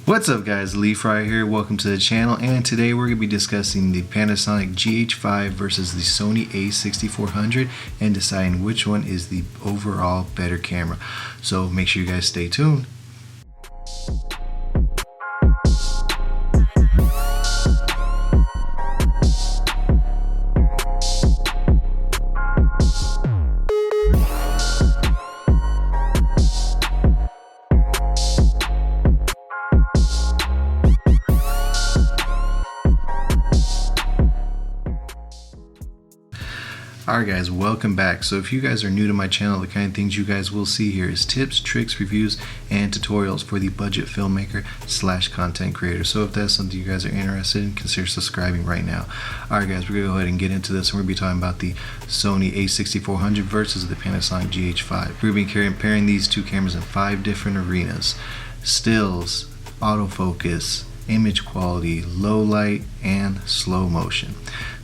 What's up guys, Lee Fry here, welcome to the channel, and today we're going to be discussing the Panasonic GH5 versus the Sony a6400 and deciding which one is the overall better camera. So make sure you guys stay tuned. Alright guys, welcome back. So if you guys are new to my channel, the kind of things you guys will see here is tips, tricks, reviews, and tutorials for the budget filmmaker / content creator. So if that's something you guys are interested in, consider subscribing right now. Alright guys, we're going to go ahead and get into this. We're going to be talking about the Sony a6400 versus the Panasonic GH5. We're going to be comparing these two cameras in 5 different arenas: stills, autofocus, image quality, low light, and slow motion.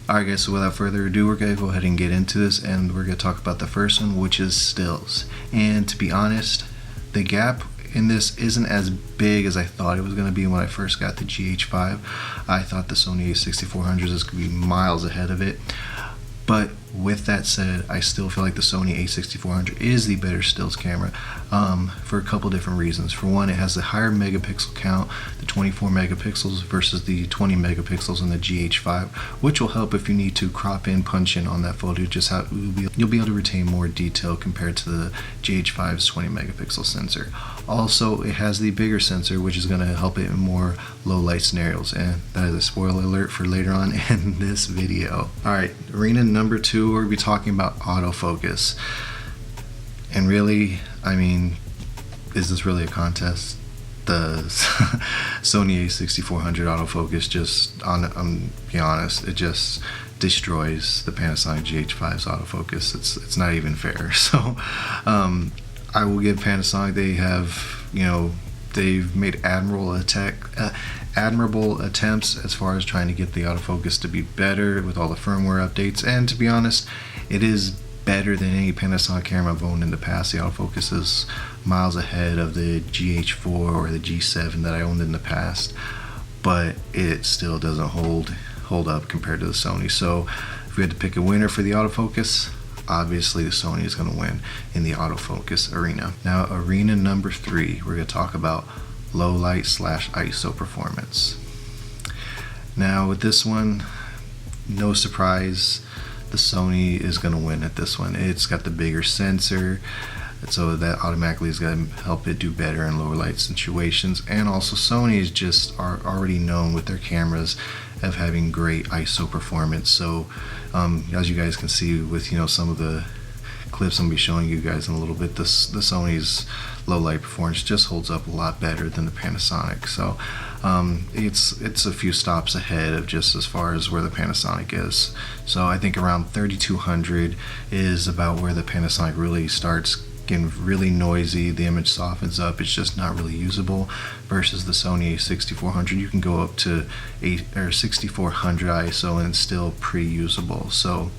Alright guys, so without further ado, we're going to go ahead and get into this, and we're going to talk about the first one, which is stills. And to be honest, the gap in this isn't as big as I thought it was going to be when I first got the GH5. I thought the Sony a6400 was going to be miles ahead of it. But with that said, I still feel like the Sony a6400 is the better stills camera for a couple different reasons. For one, it has the higher megapixel count, the 24 megapixels versus the 20 megapixels in the GH5, which will help if you need to crop in, punch in on that photo. Just how you'll be able to retain more detail compared to the GH5's 20 megapixel sensor. Also, it has the bigger sensor, which is going to help it in more low light scenarios, and that is a spoiler alert for later on in this video. Alright, arena number 2, we're going to be talking about autofocus. And really, I mean, is this really a contest? The Sony a6400 autofocus just, be honest, it just destroys the Panasonic GH5's autofocus. It's not even fair. So I will give Panasonic, they have, they've made admirable attempts as far as trying to get the autofocus to be better with all the firmware updates, and to be honest, it is better than any Panasonic camera I've owned in the past. The autofocus is miles ahead of the GH4 or the G7 that I owned in the past, but it still doesn't hold up compared to the Sony. So if we had to pick a winner for the autofocus, obviously the Sony is going to win in the autofocus arena. Now, arena number 3, we're going to talk about low light / ISO performance. Now with this one, no surprise, the Sony is going to win at this one. It's got the bigger sensor, so that automatically is going to help it do better in lower light situations. And also, Sony is just already known with their cameras of having great ISO performance. So as you guys can see with some of the clips I'm going to be showing you guys in a little bit, the Sony's low light performance just holds up a lot better than the Panasonic. So it's a few stops ahead of just as far as where the Panasonic is. So I think around 3200 is about where the Panasonic really starts getting really noisy. The image softens up, it's just not really usable, versus the Sony a6400 you can go up to 6400 ISO and it's still pretty usable. So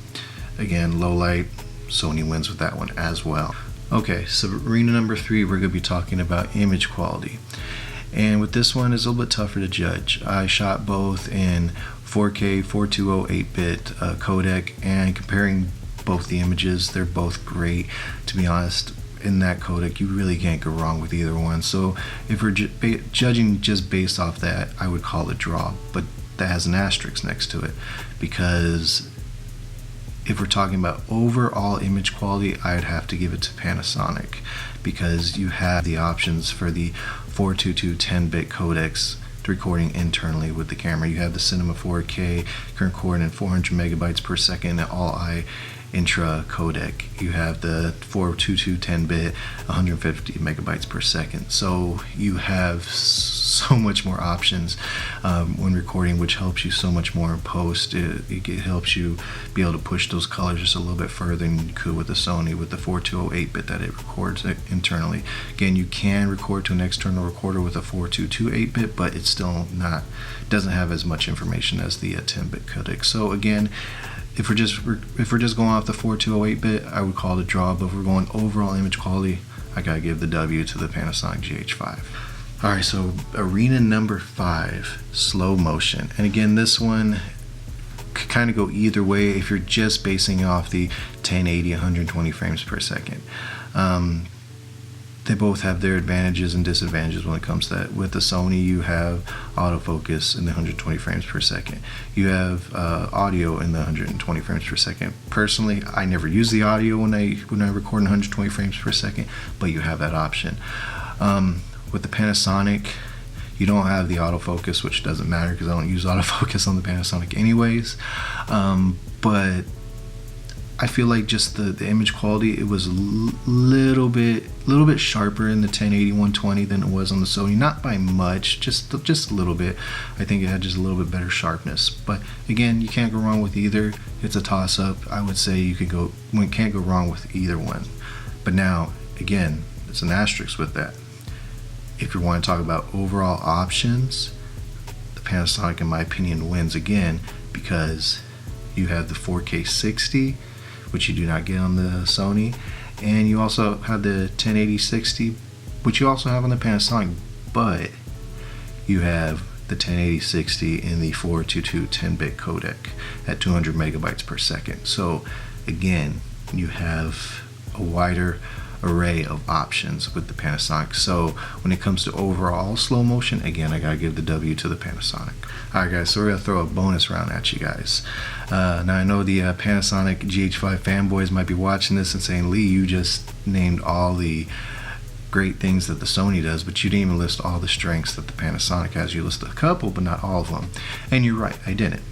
again, low light, Sony wins with that one as well. Okay, so arena number 3, we're going to be talking about image quality. And with this one, it's a little bit tougher to judge. I shot both in 4K 420 8-bit codec, and comparing both the images, they're both great. To be honest, in that codec, you really can't go wrong with either one. So if we're judging just based off that, I would call it draw, but that has an asterisk next to it, because if we're talking about overall image quality, I'd have to give it to Panasonic, because you have the options for the 422 10-bit codecs recording internally with the camera. You have the Cinema 4K, you can record in 400 megabytes per second all-eye intra codec. You have the 422 10-bit 150 megabytes per second. So you have so much more options when recording, which helps you so much more in post. It helps you be able to push those colors just a little bit further than you could with the Sony, with the 420 8-bit that it records internally. Again, you can record to an external recorder with a 422 8-bit, but it's still doesn't have as much information as the 10-bit codec. So again, if we're just going off the 420 8-bit, I would call it a draw. But if we're going overall image quality, I gotta give the W to the Panasonic GH5. All right, so arena number 5, slow motion. And again, this one could kind of go either way if you're just basing off the 1080, 120 frames per second. They both have their advantages and disadvantages when it comes to that. With the Sony, you have autofocus in the 120 frames per second. You have audio in the 120 frames per second. Personally, I never use the audio when I record in 120 frames per second, but you have that option. With the Panasonic, you don't have the autofocus, which doesn't matter because I don't use autofocus on the Panasonic anyways. But I feel like just the image quality, it was a little bit sharper in the 1080 120 than it was on the Sony. Not by much, just a little bit. I think it had just a little bit better sharpness. But again, you can't go wrong with either. It's a toss-up. I would say you can't go wrong with either one. But now, again, it's an asterisk with that. If you want to talk about overall options, the Panasonic, in my opinion, wins again because you have the 4K 60, which you do not get on the Sony, and you also have the 1080 60, which you also have on the Panasonic, but you have the 1080 60 in the 422 10-bit codec at 200 megabytes per second. So again, you have a wider array of options with the Panasonic. So when it comes to overall slow motion, again, I gotta give the W to the Panasonic. Alright guys, so we're gonna throw a bonus round at you guys. Now I know the Panasonic GH5 fanboys might be watching this and saying, Lee, you just named all the great things that the Sony does, but you didn't even list all the strengths that the Panasonic has. You listed a couple, but not all of them. And you're right, I didn't.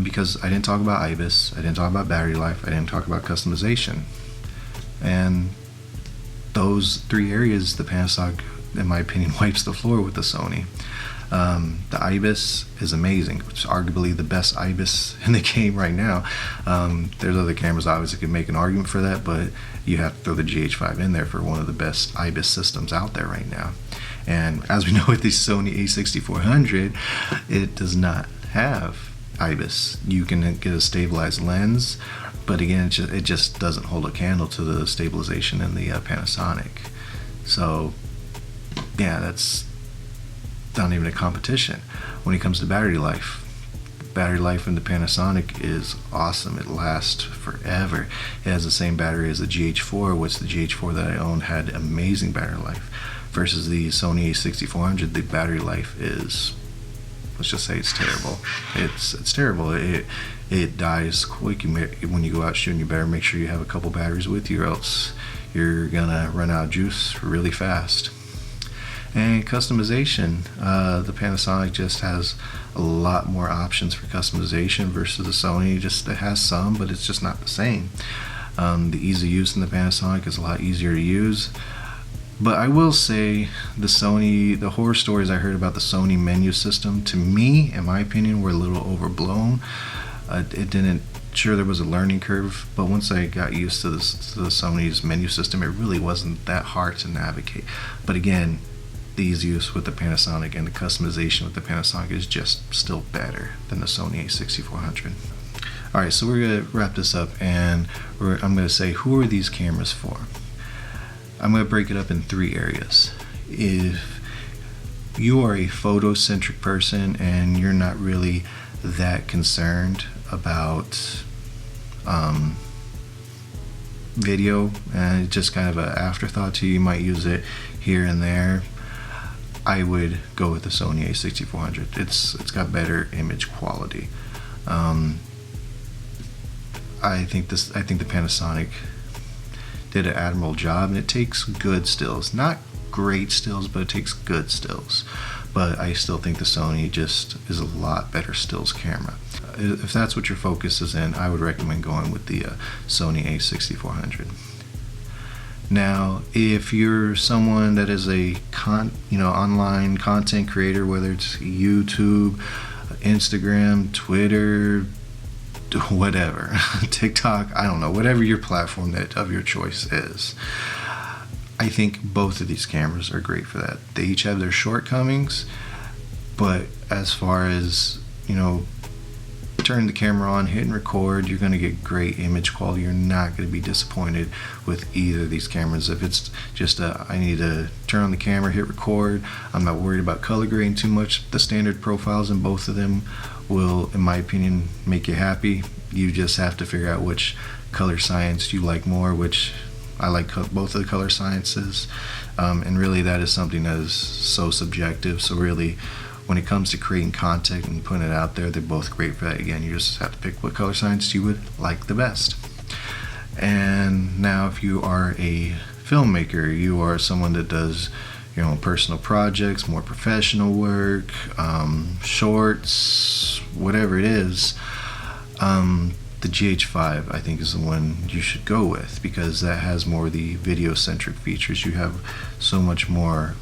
Because I didn't talk about IBIS, I didn't talk about battery life, I didn't talk about customization. And those 3 areas, the Panasonic, in my opinion, wipes the floor with the Sony. The IBIS is amazing. It's arguably the best IBIS in the game right now. There's other cameras obviously could make an argument for that, but you have to throw the GH5 in there for one of the best IBIS systems out there right now. And as we know with the Sony a6400, it does not have IBIS. You can get a stabilized lens, but again, it just doesn't hold a candle to the stabilization in the Panasonic. So yeah, that's not even a competition. When it comes to battery life in the Panasonic is awesome. It lasts forever. It has the same battery as the GH4, which the GH4 that I owned had amazing battery life, versus the Sony a6400. The battery life is, let's just say, it's terrible. It's terrible. It dies quick. When you go out shooting, you better make sure you have a couple batteries with you, or else you're gonna run out of juice really fast. And customization, the Panasonic just has a lot more options for customization versus the Sony. It has some, but it's just not the same. The ease of use in the Panasonic is a lot easier to use. But I will say the horror stories I heard about the Sony menu system, to me, in my opinion, were a little overblown. Sure, there was a learning curve, but once I got used to the Sony's menu system, it really wasn't that hard to navigate. But again, the ease of use with the Panasonic and the customization with the Panasonic is just still better than the Sony a6400. Alright, so we're going to wrap this up, and I'm going to say, who are these cameras for? I'm going to break it up in 3 areas. If you are a photocentric person and you're not really that concerned about video, and it's just kind of an afterthought to you, you might use it here and there, I would go with the Sony a6400. It's got better image quality. I think the Panasonic did an admirable job, and it takes good stills. Not great stills, but it takes good stills. But I still think the Sony just is a lot better stills camera. If that's what your focus is in, I would recommend going with the Sony a6400. Now, if you're someone that is a online content creator, whether it's YouTube, Instagram, Twitter, whatever, TikTok, I don't know, whatever your platform of your choice is, I think both of these cameras are great for that. They each have their shortcomings, but as far as turn the camera on, hit and record, you're going to get great image quality. You're not going to be disappointed with either of these cameras. If it's just I need to turn on the camera, hit record, I'm not worried about color grading too much, the standard profiles in both of them will, in my opinion, make you happy. You just have to figure out which color science you like more, which I like both of the color sciences, and really that is something that is so subjective. So really, when it comes to creating content and putting it out there, they're both great for that. Again, you just have to pick what color science you would like the best. And now if you are a filmmaker, you are someone that does your own personal projects, more professional work, shorts, whatever it is, the GH5 I think is the one you should go with, because that has more of the video centric features. You have so much more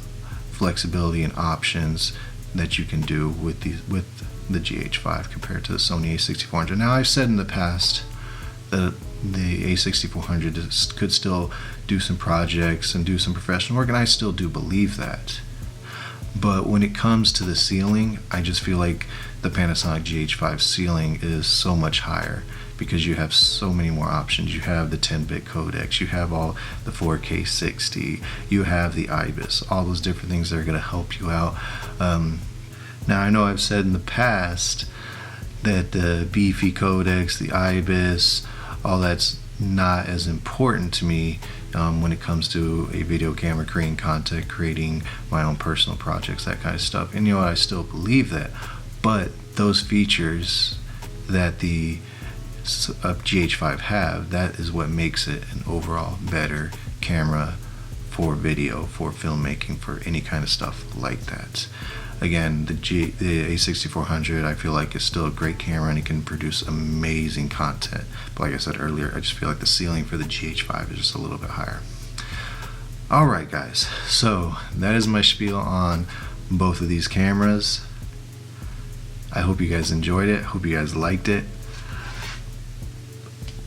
flexibility and options that you can do with the GH5 compared to the Sony a6400. Now, I've said in the past that the a6400 could still do some projects and do some professional work, and I still do believe that. But when it comes to the ceiling, I just feel like the Panasonic GH5 ceiling is so much higher, because you have so many more options. You have the 10-bit codecs, you have all the 4K 60, you have the IBIS, all those different things that are going to help you out. Now, I know I've said in the past that the beefy codecs, the IBIS, all that's not as important to me when it comes to a video camera, creating content, creating my own personal projects, that kind of stuff. And you know, I still believe that, but those features that the GH5 have, that is what makes it an overall better camera for video, for filmmaking, for any kind of stuff like that. Again, the a6400 I feel like is still a great camera and it can produce amazing content. But like I said earlier, I just feel like the ceiling for the GH5 is just a little bit higher. Alright guys, so that is my spiel on both of these cameras. I hope you guys enjoyed it. Hope you guys liked it.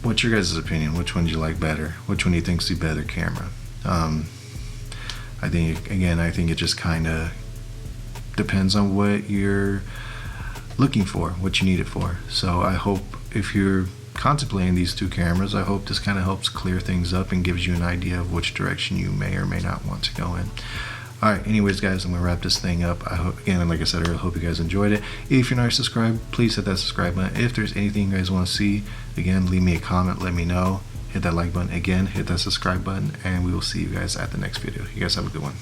What's your guys' opinion? Which one do you like better? Which one do you think's the better camera? I think it just kind of depends on what you're looking for, what you need it for. So I hope if you're contemplating these two cameras, I hope this kind of helps clear things up and gives you an idea of which direction you may or may not want to go in. Alright, anyways guys, I'm going to wrap this thing up. I hope, again, like I said earlier, I hope you guys enjoyed it. If you're not subscribed, please hit that subscribe button. If there's anything you guys want to see, again, leave me a comment, let me know. Hit that like button, again, hit that subscribe button, and we will see you guys at the next video. You guys have a good one.